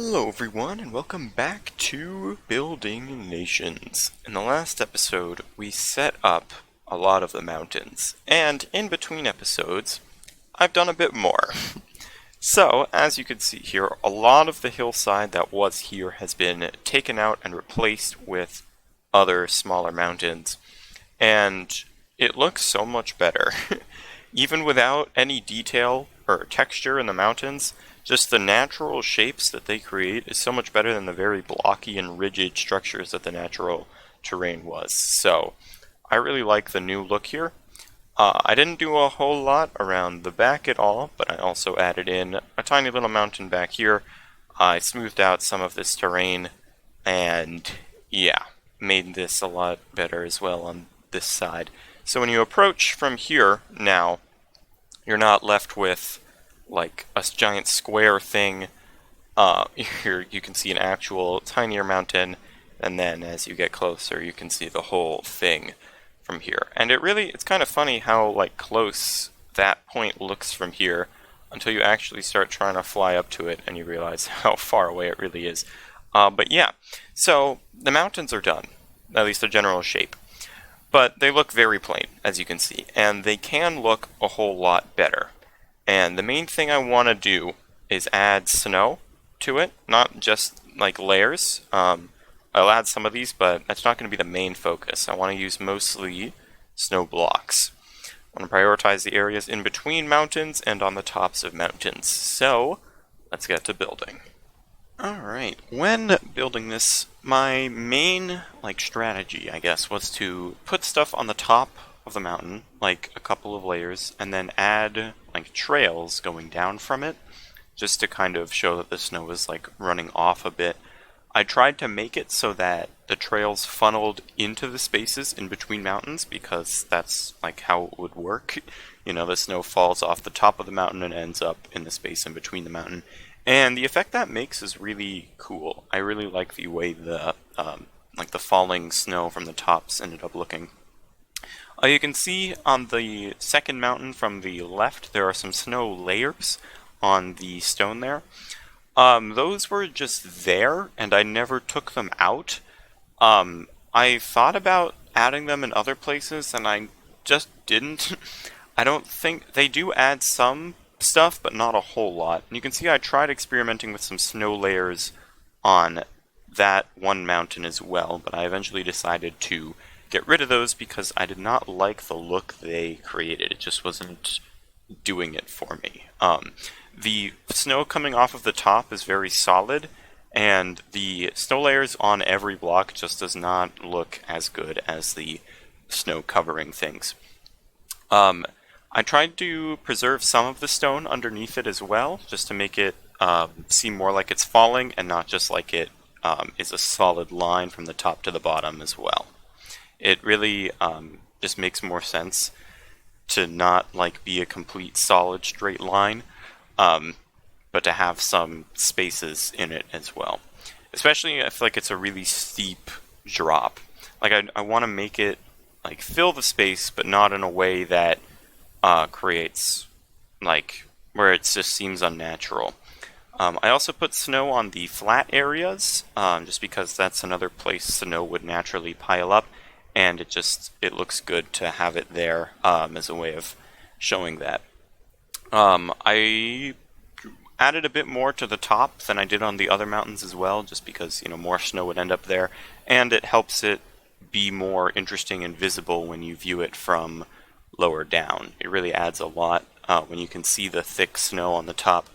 Hello everyone, and welcome back to Building Nations. In the last episode, we set up a lot of the mountains, and in between episodes, I've done a bit more. So, as you can see here, a lot of the hillside that was here has been taken out and replaced with other smaller mountains, and it looks so much better. Even without any detail or texture in the mountains, just the natural shapes that they create is so much better than the very blocky and rigid structures that the natural terrain was. So, I really like the new look here. I didn't do a whole lot around the back at all, but I also added in a tiny little mountain back here. I smoothed out some of this terrain, and yeah, made this a lot better as well on this side. So when you approach from here now, you're not left with like a giant square thing. Here you can see an actual tinier mountain, and then as you get closer you can see the whole thing from here. And it's kind of funny how like close that point looks from here until you actually start trying to fly up to it and you realize how far away it really is. But yeah, so the mountains are done, at least the general shape. But they look very plain, as you can see, and they can look a whole lot better. And the main thing I want to do is add snow to it, not just like layers. I'll add some of these, but that's not going to be the main focus. I want to use mostly snow blocks. I want to prioritize the areas in between mountains and on the tops of mountains. So, let's get to building. Alright, when building this, my main strategy, I guess, was to put stuff on the top of the mountain, like a couple of layers, and then add trails going down from it, just to kind of show that the snow was running off a bit. I tried to make it so that the trails funneled into the spaces in between mountains, because that's how it would work. You know, the snow falls off the top of the mountain and ends up in the space in between the mountain. And the effect that makes is really cool. I really like the way the falling snow from the tops ended up looking. You can see on the second mountain from the left, there are some snow layers on the stone there. Those were just there, and I never took them out. I thought about adding them in other places, and I just didn't. I don't think they do add some stuff, but not a whole lot. And you can see I tried experimenting with some snow layers on that one mountain as well, but I eventually decided to get rid of those because I did not like the look they created. It just wasn't doing it for me. The snow coming off of the top is very solid, and the snow layers on every block just does not look as good as the snow covering things. I tried to preserve some of the stone underneath it as well, just to make it seem more like it's falling and not just like it is a solid line from the top to the bottom as well. It really just makes more sense to not be a complete solid straight line, but to have some spaces in it as well. Especially if it's a really steep drop. I want to make it fill the space, but not in a way that creates where it just seems unnatural. I also put snow on the flat areas, just because that's another place snow would naturally pile up, and it looks good to have it there as a way of showing that. I added a bit more to the top than I did on the other mountains as well, just because more snow would end up there, and it helps it be more interesting and visible when you view it from lower down. It really adds a lot when you can see the thick snow on the top,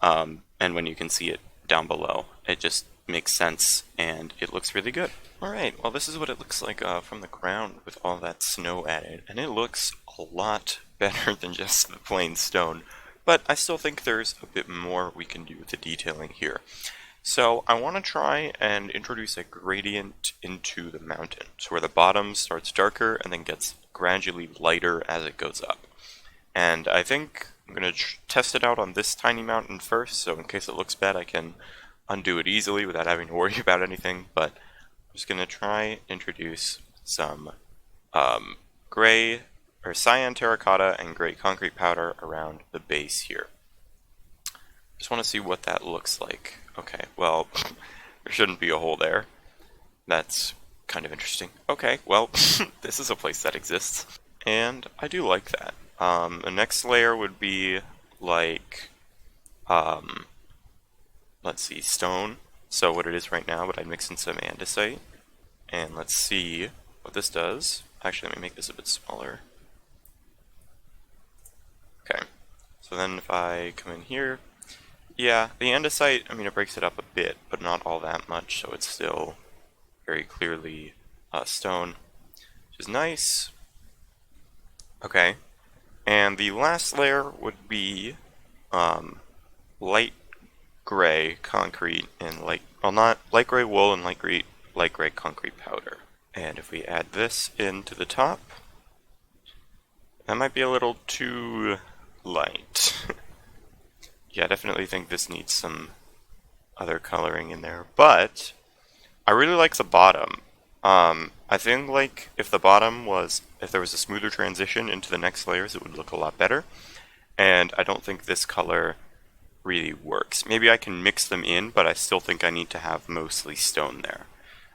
and when you can see it down below. It just makes sense, and it looks really good. Alright, well this is what it looks like from the ground with all that snow added, and it looks a lot better than just the plain stone, but I still think there's a bit more we can do with the detailing here. So I want to try and introduce a gradient into the mountain, so where the bottom starts darker and then gets gradually lighter as it goes up. And I think I'm going to test it out on this tiny mountain first, so in case it looks bad I can undo it easily without having to worry about anything, but I'm just going to try introduce some gray or cyan terracotta and gray concrete powder around the base here. Just want to see what that looks like Okay, well, there shouldn't be a hole there. That's kind of interesting. Okay, well, this is a place that exists, and I do like that. The next layer would be like, um, let's see, stone. So what it is right now, but I'd mix in some andesite, and let's see what this does. Actually, let me make this a bit smaller. Okay, so then if I come in here, yeah, the andesite, I mean, it breaks it up a bit, but not all that much, so it's still very clearly stone, which is nice. Okay, and the last layer would be light gray concrete and not light gray wool and light gray concrete powder. And if we add this into the top, that might be a little too light. Yeah, I definitely think this needs some other coloring in there, but I really like the bottom. I think like if there was a smoother transition into the next layers, it would look a lot better. And I don't think this color really works. Maybe I can mix them in, but I still think I need to have mostly stone there.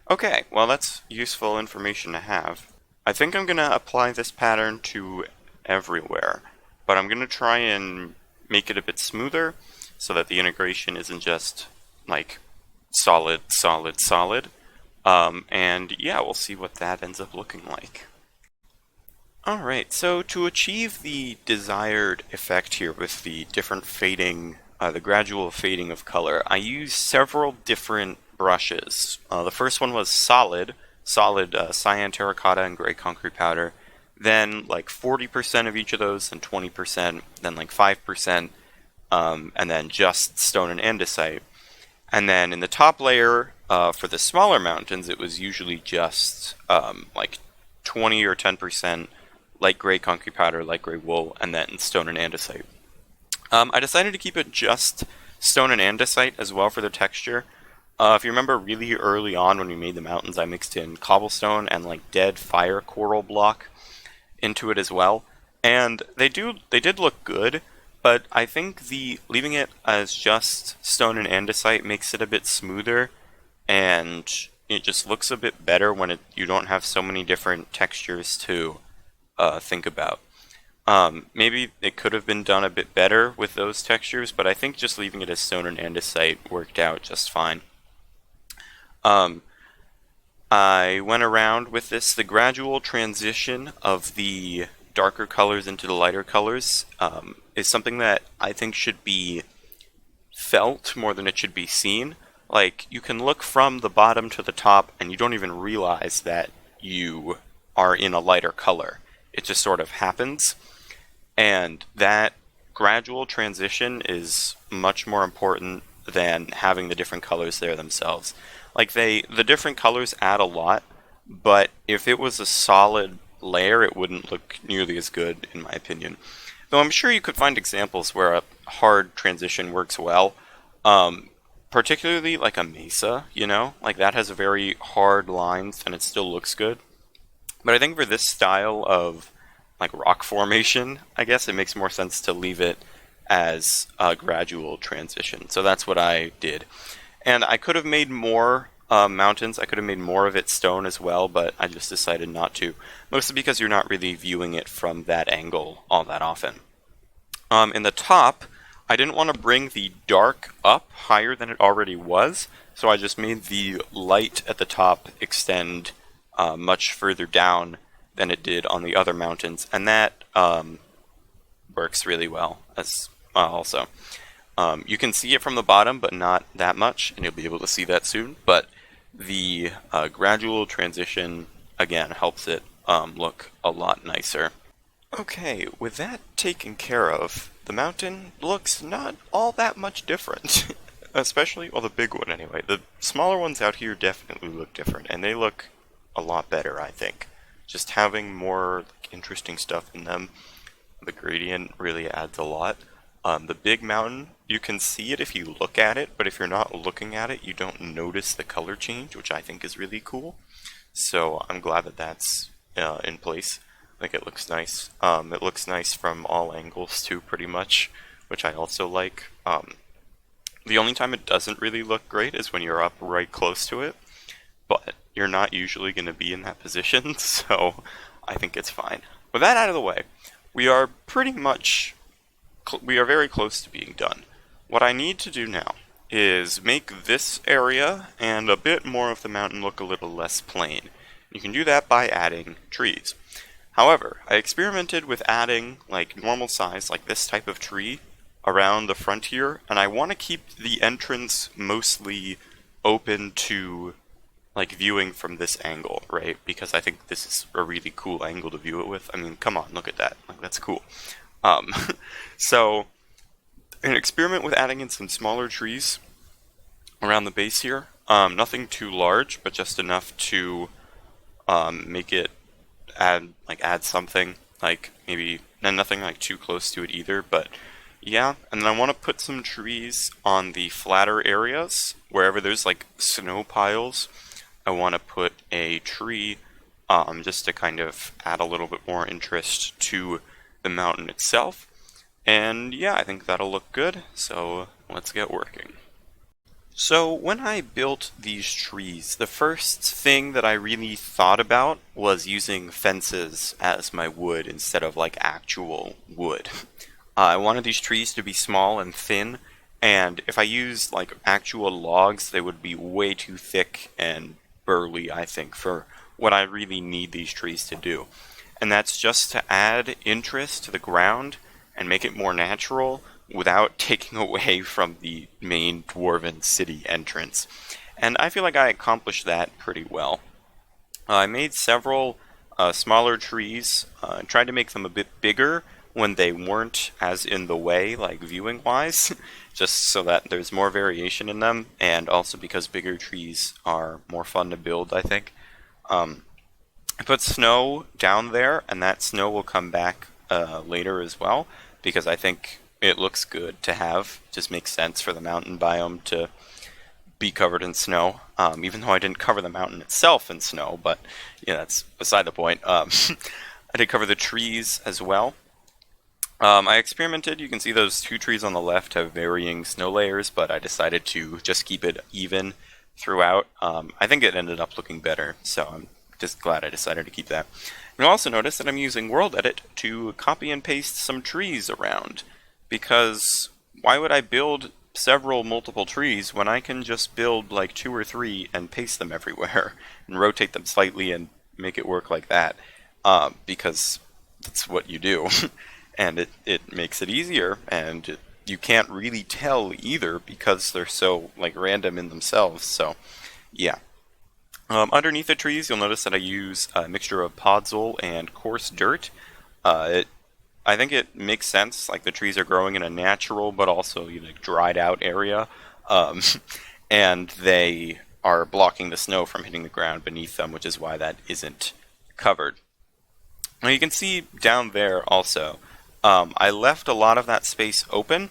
Okay, well that's useful information to have. I think I'm going to apply this pattern to everywhere, but I'm going to try and make it a bit smoother so that the integration isn't just like solid, solid, solid. And yeah, we'll see what that ends up looking like. Alright, so to achieve the desired effect here with the different fading, the gradual fading of color, I used several different brushes. The first one was solid cyan terracotta and gray concrete powder, then like 40% of each of those, and 20%, then like 5%, and then just stone and andesite. And then in the top layer, for the smaller mountains, it was usually just like 20 or 10% light gray concrete powder, light gray wool, and then stone and andesite. I decided to keep it just stone and andesite as well for the texture. If you remember really early on when we made the mountains, I mixed in cobblestone and like dead fire coral block into it as well. And they did look good, but I think leaving it as just stone and andesite makes it a bit smoother, and it just looks a bit better when you don't have so many different textures to think about. Maybe it could have been done a bit better with those textures, but I think just leaving it as stone and andesite worked out just fine. I went around with this. The gradual transition of the darker colors into the lighter colors is something that I think should be felt more than it should be seen. Like, you can look from the bottom to the top and you don't even realize that you are in a lighter color. It just sort of happens. And that gradual transition is much more important than having the different colors there themselves. Like, the different colors add a lot, but if it was a solid layer, it wouldn't look nearly as good, in my opinion. Though I'm sure you could find examples where a hard transition works well. Particularly like a mesa, you know? Like, that has very hard lines and it still looks good. But I think for this style of like rock formation, I guess it makes more sense to leave it as a gradual transition. So that's what I did. And I could have made more mountains. I could have made more of it stone as well, but I just decided not to. Mostly because you're not really viewing it from that angle all that often. In the top, I didn't want to bring the dark up higher than it already was, so I just made the light at the top extend much further down than it did on the other mountains, and that works really well as also. You can see it from the bottom, but not that much, and you'll be able to see that soon, but the gradual transition, again, helps it look a lot nicer. Okay, with that taken care of, the mountain looks not all that much different. Especially, well, the big one anyway. The smaller ones out here definitely look different, and they look a lot better, I think. Just having more interesting stuff in them, the gradient really adds a lot. The big mountain, you can see it if you look at it, but if you're not looking at it, you don't notice the color change, which I think is really cool. So I'm glad that that's in place. I think it looks nice. It looks nice from all angles too, pretty much, which I also like. The only time it doesn't really look great is when you're up right close to it, but you're not usually going to be in that position, so I think it's fine. With that out of the way, we are pretty much, we are very close to being done. What I need to do now is make this area and a bit more of the mountain look a little less plain. You can do that by adding trees. However, I experimented with adding like normal size, like this type of tree, around the frontier, and I want to keep the entrance mostly open to like viewing from this angle, right? Because I think this is a really cool angle to view it with. I mean, come on, look at that. Like, that's cool. Um, so, an experiment with adding in some smaller trees around the base here. Nothing too large, but just enough to make it add something, like maybe, and nothing like too close to it either, but yeah. And then I want to put some trees on the flatter areas, wherever there's like snow piles. I want to put a tree just to kind of add a little bit more interest to the mountain itself. And yeah, I think that'll look good, so let's get working. So when I built these trees, the first thing that I really thought about was using fences as my wood instead of like actual wood. I wanted these trees to be small and thin, and if I used like actual logs, they would be way too thick and burly, I think, for what I really need these trees to do. And that's just to add interest to the ground and make it more natural without taking away from the main dwarven city entrance. And I feel like I accomplished that pretty well. I made several smaller trees, tried to make them a bit bigger when they weren't as in the way, like viewing-wise, just so that there's more variation in them, and also because bigger trees are more fun to build, I think. I put snow down there, and that snow will come back later as well, because I think it looks good to have. It just makes sense for the mountain biome to be covered in snow, even though I didn't cover the mountain itself in snow, but yeah, that's beside the point. I did cover the trees as well. I experimented. You can see those two trees on the left have varying snow layers, but I decided to just keep it even throughout. I think it ended up looking better, so I'm just glad I decided to keep that. You'll also notice that I'm using World Edit to copy and paste some trees around, because why would I build several multiple trees when I can just build like 2 or 3 and paste them everywhere and rotate them slightly and make it work like that, because that's what you do. And it makes it easier, and you can't really tell either because they're so like random in themselves. So yeah. Underneath the trees, you'll notice that I use a mixture of podzol and coarse dirt. I think it makes sense. Like, the trees are growing in a natural but also dried out area, and they are blocking the snow from hitting the ground beneath them, which is why that isn't covered. Now you can see down there also, I left a lot of that space open,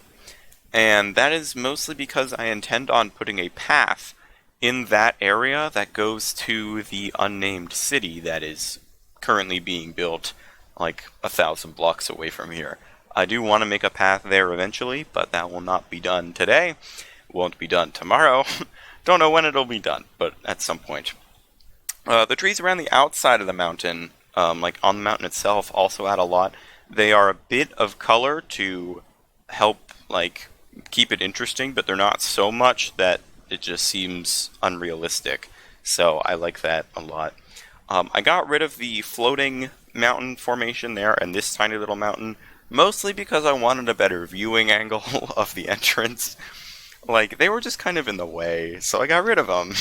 and that is mostly because I intend on putting a path in that area that goes to the unnamed city that is currently being built like 1,000 blocks away from here. I do want to make a path there eventually, but that will not be done today. It won't be done tomorrow. Don't know when it'll be done, but at some point. The trees around the outside of the mountain, like on the mountain itself, also add a lot. They are a bit of color to help like keep it interesting, but they're not so much that it just seems unrealistic. So I like that a lot. I got rid of the floating mountain formation there and this tiny little mountain, mostly because I wanted a better viewing angle of the entrance. Like, they were just kind of in the way, so I got rid of them.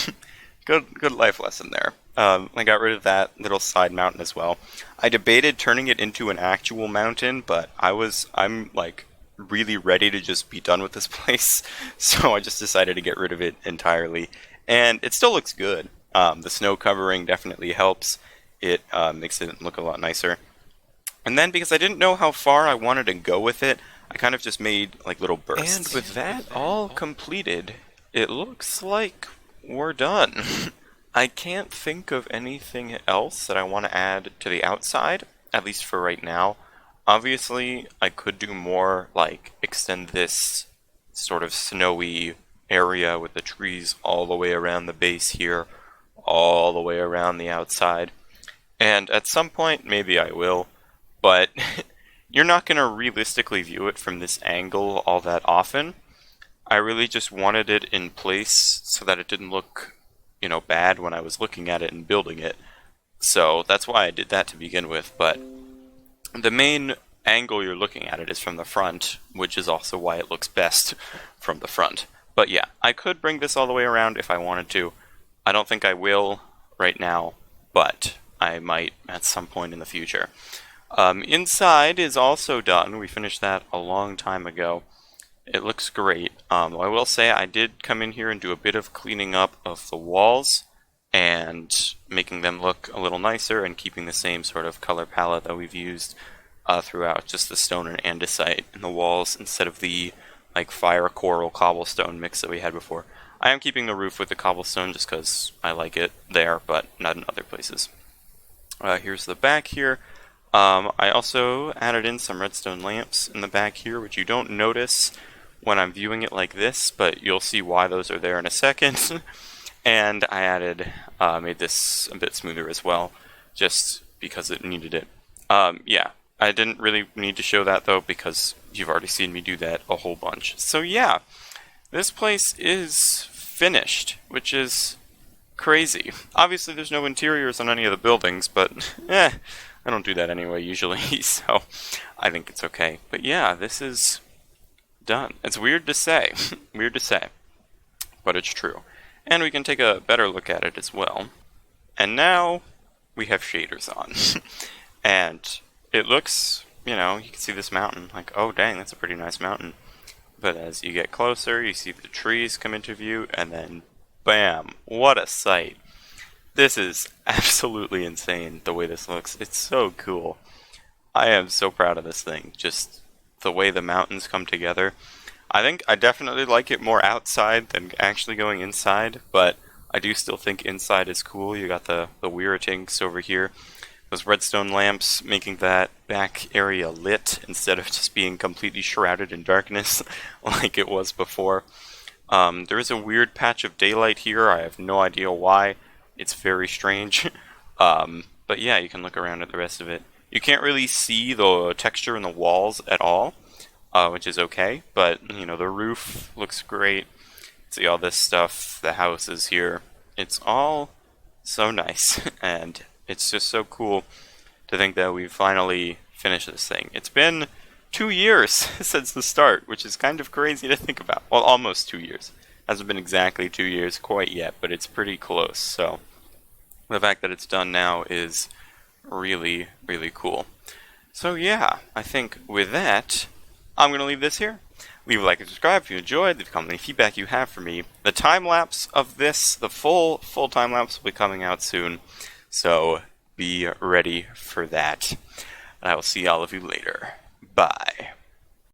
Good life lesson there. I got rid of that little side mountain as well. I debated turning it into an actual mountain, but I'm like really ready to just be done with this place, so I just decided to get rid of it entirely. And it still looks good. The snow covering definitely helps. It makes it look a lot nicer. And then, because I didn't know how far I wanted to go with it, I kind of just made like little bursts. And with that all completed, it looks like we're done. I can't think of anything else that I want to add to the outside, at least for right now. Obviously, I could do more, like extend this sort of snowy area with the trees all the way around the base here, all the way around the outside. And at some point, maybe I will, but you're not going to realistically view it from this angle all that often. I really just wanted it in place so that it didn't look, bad when I was looking at it and building it. So that's why I did that to begin with, but the main angle you're looking at it is from the front, which is also why it looks best from the front. But yeah, I could bring this all the way around if I wanted to. I don't think I will right now, but I might at some point in the future. Inside is also done. We finished that a long time ago. It looks great. I will say I did come in here and do a bit of cleaning up of the walls and making them look a little nicer and keeping the same sort of color palette that we've used throughout, just the stone and andesite in the walls instead of the fire coral cobblestone mix that we had before. I am keeping the roof with the cobblestone just because I like it there, but not in other places. Here's the back here. I also added in some redstone lamps in the back here, which you don't notice when I'm viewing it like this, but you'll see why those are there in a second. And I made this a bit smoother as well, just because it needed it. Yeah, I didn't really need to show that though, because you've already seen me do that a whole bunch. So yeah, this place is finished, which is crazy. Obviously there's no interiors on any of the buildings, but I don't do that anyway usually, so I think it's okay. But yeah, this is done. It's weird to say, but it's true. And we can take a better look at it as well. And now we have shaders on. And it looks, you can see this mountain, oh dang, that's a pretty nice mountain. But as you get closer, you see the trees come into view, and then bam, what a sight. This is absolutely insane, the way this looks. It's so cool. I am so proud of this thing, just the way the mountains come together. I think I definitely like it more outside than actually going inside, but I do still think inside is cool. You got the Weeratinks over here, those redstone lamps making that back area lit instead of just being completely shrouded in darkness like it was before. There is a weird patch of daylight here. I have no idea why. It's very strange. But yeah, you can look around at the rest of it. You can't really see the texture in the walls at all, which is okay, but the roof looks great. See all this stuff, the houses here. It's all so nice, and it's just so cool to think that we finally finished this thing. It's been 2 years since the start, which is kind of crazy to think about. Well, almost 2 years. Hasn't been exactly 2 years quite yet, but it's pretty close, so the fact that it's done now is really, really cool. So yeah, I think with that, I'm going to leave this here. Leave a like and subscribe if you enjoyed. Leave a comment any feedback you have for me. The time-lapse of this, the full time-lapse will be coming out soon. So be ready for that. And I will see all of you later. Bye.